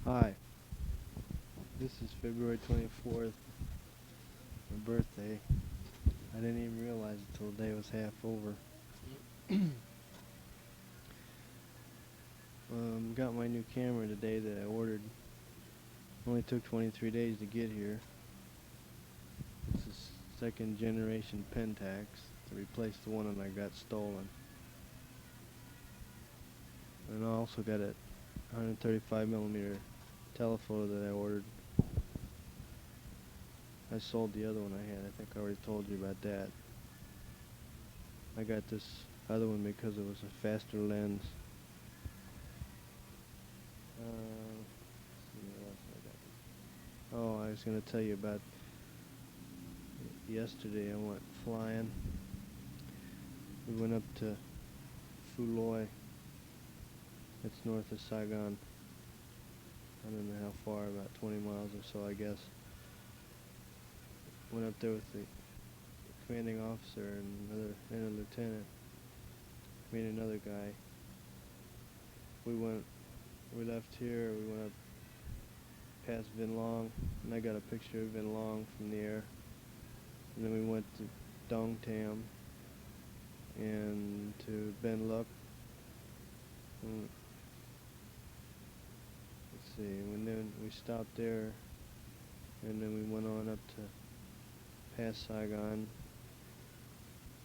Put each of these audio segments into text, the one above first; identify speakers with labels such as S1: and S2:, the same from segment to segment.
S1: Hi, this is February 24th, my birthday. I didn't even realize it till the day was half over. Got my new camera today that I ordered. Only took 23 days to get here. It's a second generation Pentax to replace the one that I got stolen. And I also got a 135mm telephoto that I ordered. I sold the other one I had. I think I already told you about that. I got this other one because it was a faster lens. Let's see what else I got. Oh, I was going to tell you about yesterday. I went flying. We went up to Phu Loy. It's north of Saigon. I don't know how far, about 20 miles or so, I guess. Went up there with the commanding officer and a lieutenant. Me and another guy. We left here, we went up past Vinh Long, and I got a picture of Vinh Long from the air. And then we went to Dong Tam and to Ben Luc. Let's see, and then we stopped there, and then we went on up to past Saigon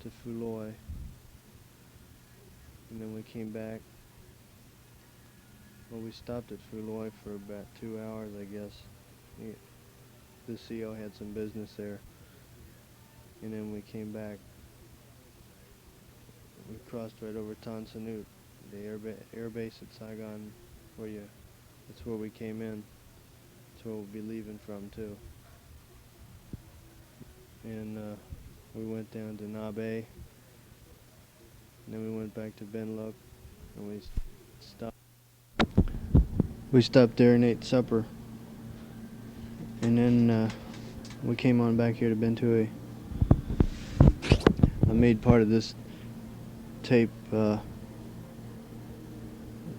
S1: to Phu Loy, and then we came back. Well, we stopped at Phu Loy for about 2 hours, I guess. The CO had some business there, and then we came back. We crossed right over Tan Son Nhut, the air base at Saigon, that's where we came in. That's where we'll be leaving from too. And we went down to Na Bay, and then we went back to Ben Luc, and we stopped. We stopped there and ate supper, and then we came on back here to Ben Thuy. I made part of this tape.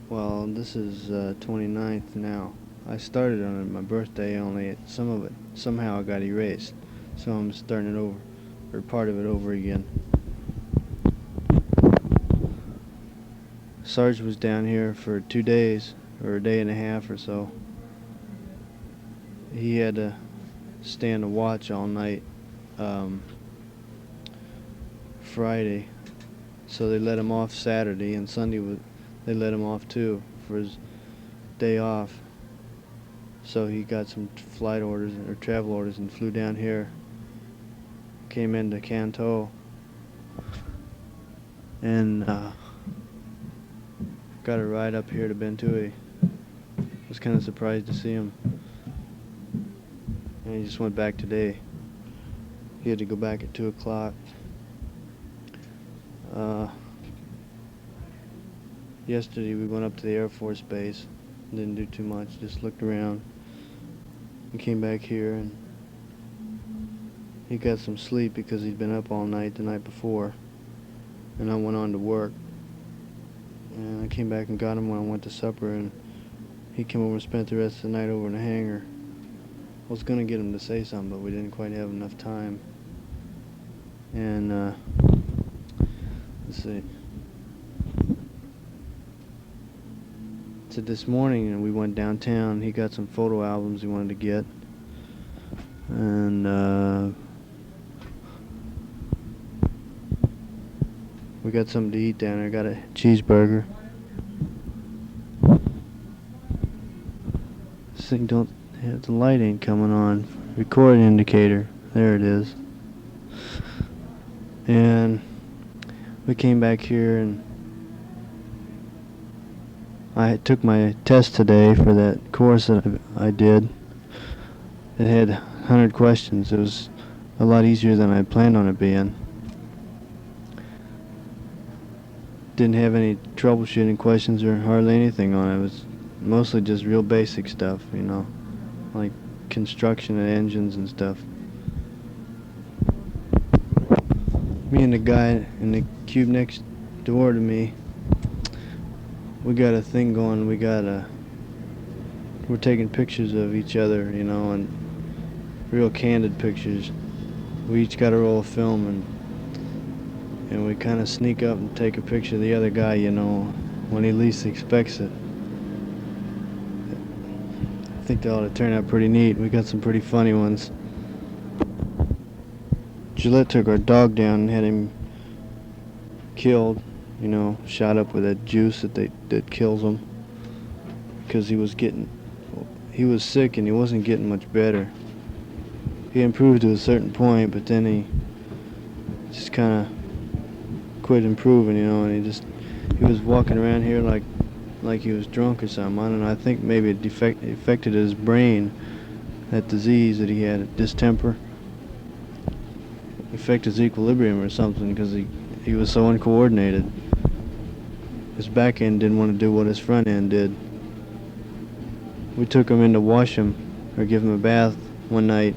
S1: Well, this is 29th now. I started on it my birthday, only some of it somehow got erased, so I'm starting it over, or part of it over again. Sarge was down here for 2 days, or a day and a half or so. He had to stand a watch all night Friday, so they let him off Saturday, and Sunday they let him off too for his day off. So he got some flight orders or travel orders and flew down here. Came into Can Tho and got a ride up here to Ben Thuy. Was kind of surprised to see him, and he just went back today. He had to go back at 2 o'clock. Yesterday we went up to the Air Force Base. Didn't do too much, just looked around. We came back here, and he got some sleep because he'd been up all night the night before. And I went on to work. And I came back and got him when I went to supper, and he came over and spent the rest of the night over in the hangar. I was going to get him to say something, but we didn't quite have enough time. And let's see. So this morning we went downtown. He got some photo albums he wanted to get, and we got something to eat down there. Got a cheeseburger. This thing the light ain't coming on. Record indicator. There it is. And we came back here, and I took my test today for that course that I did. It had 100 questions. It was a lot easier than I planned on it being. Didn't have any troubleshooting questions or hardly anything on it. It was mostly just real basic stuff, you know, like construction of engines and stuff. Me and the guy in the cube next door to me, we got a thing going. We got a we're taking pictures of each other, you know, and real candid pictures. We each got a roll of film, and we kind of sneak up and take a picture of the other guy, you know, when he least expects it. I think they ought to turn out pretty neat. We got some pretty funny ones. Gillette took our dog down and had him killed, you know, shot up with that juice that kills him, because he was sick and he wasn't getting much better. He improved to a certain point, but then he just kind of quit improving, you know, and he was walking around here like he was drunk or something. I don't know. I think maybe it affected his brain, that disease that he had, distemper. Affected his equilibrium or something, because he was so uncoordinated. His back end didn't want to do what his front end did. We took him in to wash him or give him a bath one night,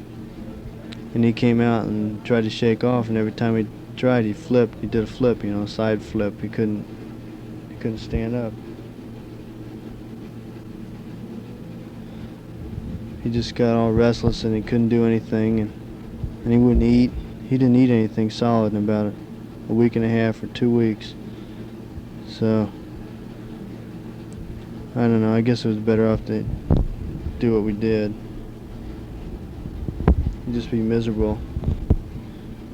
S1: and he came out and tried to shake off, and every time he tried, he flipped. He did a flip, you know, a side flip. He couldn't stand up. He just got all restless and he couldn't do anything, and he wouldn't eat. He didn't eat anything solid in about a week and a half or 2 weeks. So I don't know, I guess it was better off to do what we did. You'd just be miserable.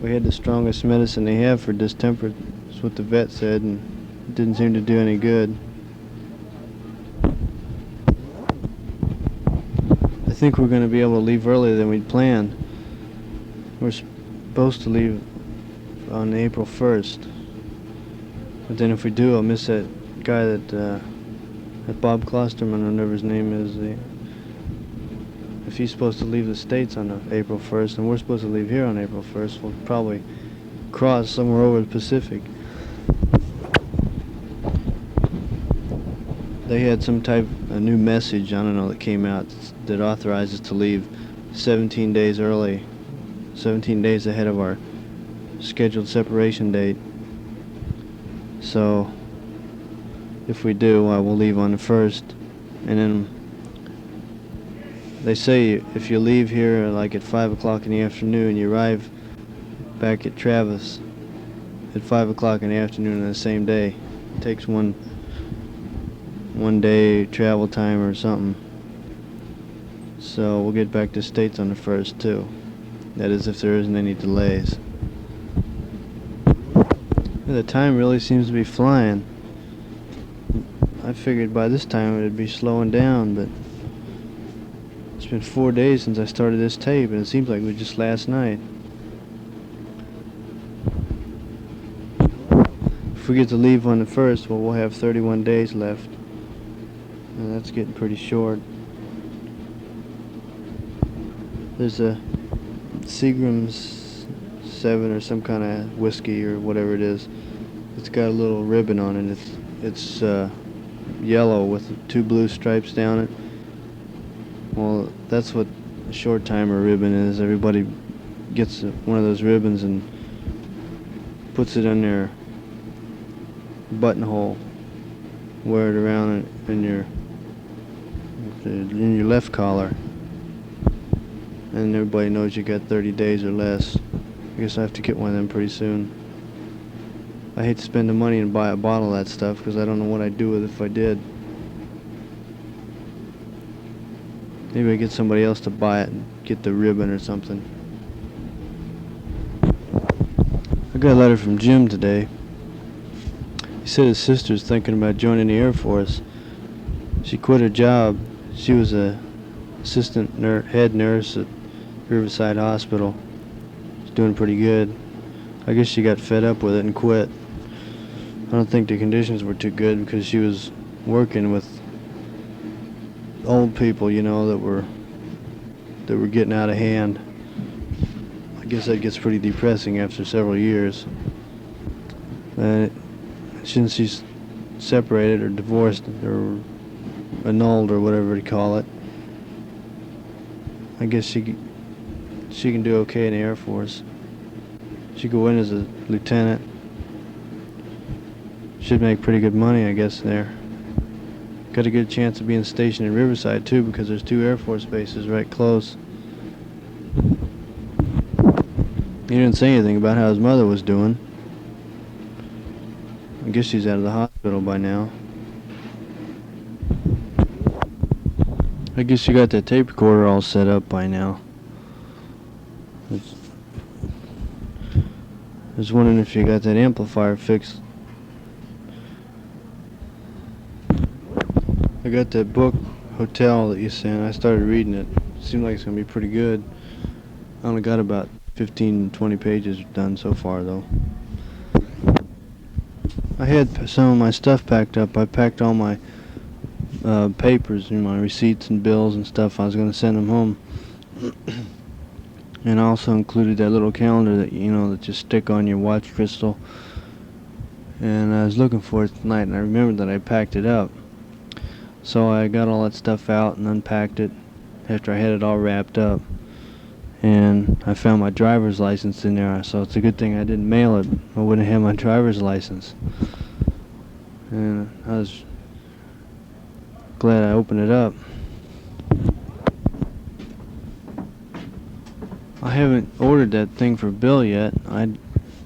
S1: We had the strongest medicine they have for distemper. That's what the vet said, and it didn't seem to do any good. I think we're going to be able to leave earlier than we'd planned. We're supposed to leave on April 1st. But then if we do, I'll miss that guy that Bob Klosterman, whatever his name is. If he's supposed to leave the States on April 1st, and we're supposed to leave here on April 1st, we'll probably cross somewhere over the Pacific. They had some type of new message, I don't know, that came out that authorizes to leave 17 days early, 17 days ahead of our scheduled separation date. So if we do, we'll leave on the 1st, and then they say if you leave here like at 5 o'clock in the afternoon, you arrive back at Travis at 5 o'clock in the afternoon on the same day. It takes one day travel time or something. So we'll get back to States on the 1st too. That is, if there isn't any delays. The time really seems to be flying. I figured by this time it would be slowing down, but it's been 4 days since I started this tape, and it seems like it was just last night. If we get to leave on the 1st, well, we'll have 31 days left. And that's getting pretty short. There's a Seagram's 7 or some kind of whiskey or whatever it is. It's got a little ribbon on it. It's yellow with 2 blue stripes down it. Well, that's what a short timer ribbon is. Everybody gets one of those ribbons and puts it in their buttonhole. Wear it around in your left collar, and everybody knows you got 30 days or less. I guess I have to get one of them pretty soon. I hate to spend the money and buy a bottle of that stuff, because I don't know what I'd do with it if I did. Maybe I get somebody else to buy it and get the ribbon or something. I got a letter from Jim today. He said his sister's thinking about joining the Air Force. She quit her job. She was a assistant head nurse at Riverside Hospital. She's doing pretty good. I guess she got fed up with it and quit. I don't think the conditions were too good, because she was working with old people, you know, that were getting out of hand. I guess that gets pretty depressing after several years. Since she's separated or divorced or annulled or whatever you call it, I guess she can do okay in the Air Force. She could go in as a lieutenant. Should make pretty good money, I guess, there. Got a good chance of being stationed in Riverside too, because there's 2 Air Force bases right close. He didn't say anything about how his mother was doing. I guess she's out of the hospital by now. I guess you got that tape recorder all set up by now. I was wondering if you got that amplifier fixed. I got that book, Hotel, that you sent. I started reading it. Seemed like it's going to be pretty good. I only got about 15, 20 pages done so far, though. I had some of my stuff packed up. I packed all my papers, my receipts and bills and stuff. I was going to send them home. And I also included that little calendar that, that you stick on your watch crystal. And I was looking for it tonight, and I remembered that I packed it up. So I got all that stuff out and unpacked it after I had it all wrapped up. And I found my driver's license in there, so it's a good thing I didn't mail it. I wouldn't have my driver's license. And I was glad I opened it up. I haven't ordered that thing for Bill yet. I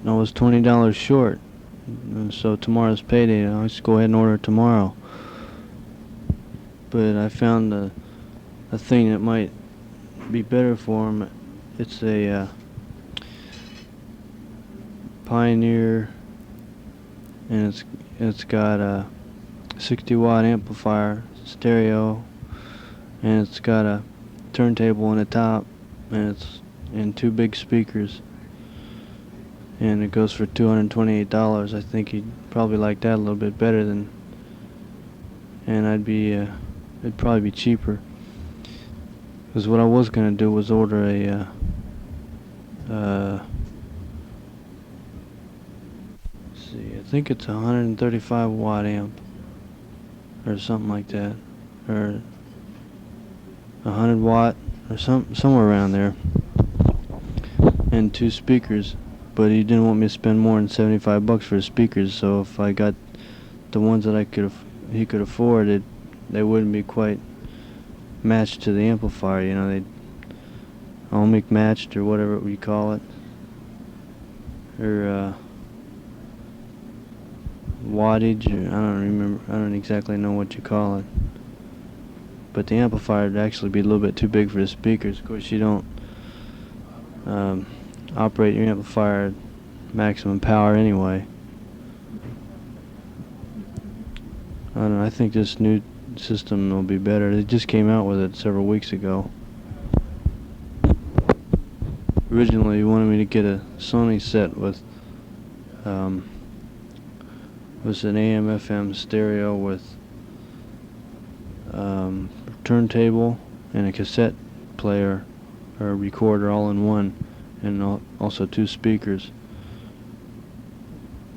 S1: was $20 short. And so tomorrow's payday. I'll just go ahead and order it tomorrow. But I found a thing that might be better for him. It's a Pioneer, and it's got a 60-watt amplifier, stereo, and it's got a turntable on the top, and it's in 2 big speakers, and it goes for $228. I think he'd probably like that a little bit better than, and it'd probably be cheaper. Because what I was gonna do was order a let's see, I think it's a 135 watt amp or something like that, or 100 watt or somewhere around there, and 2 speakers. But he didn't want me to spend more than $75 for the speakers, so if I got the ones that he could afford, they wouldn't be quite matched to the amplifier. They'd ohmic matched, or whatever we call it, or wattage, or I don't exactly know what you call it. But the amplifier would actually be a little bit too big for the speakers. Of course, you don't operate your amplifier at maximum power anyway. I don't know, I think this new system will be better. They just came out with it several weeks ago. Originally, he wanted me to get a Sony set with was an AM/FM stereo with turntable and a cassette player or recorder all in one, and also 2 speakers.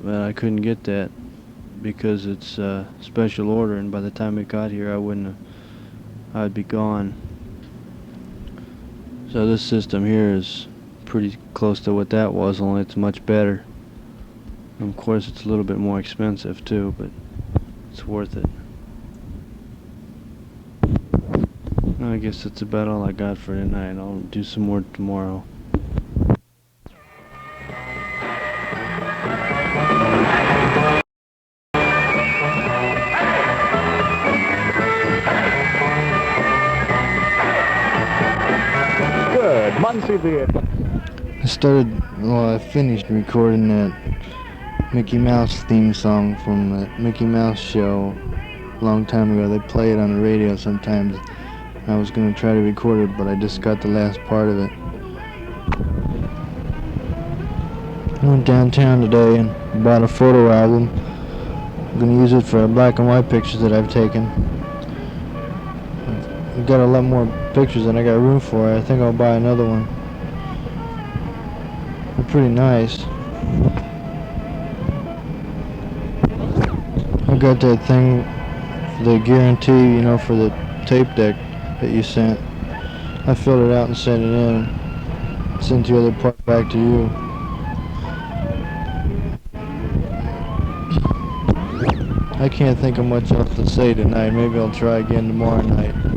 S1: But I couldn't get that because it's a special order, and by the time it got here, I'd be gone. So this system here is pretty close to what that was, only it's much better. And of course, it's a little bit more expensive too, but it's worth it. I guess that's about all I got for tonight. I'll do some more tomorrow. I finished recording that Mickey Mouse theme song from the Mickey Mouse show a long time ago. They play it on the radio sometimes. I was going to try to record it, but I just got the last part of it. I went downtown today and bought a photo album. I'm going to use it for black and white pictures that I've taken. I've got a lot more pictures than I got room for. I think I'll buy another one. They're pretty nice. I got that thing, the guarantee, for the tape deck that you sent. I filled it out and sent it in. Sent the other part back to you. I can't think of much else to say tonight. Maybe I'll try again tomorrow night.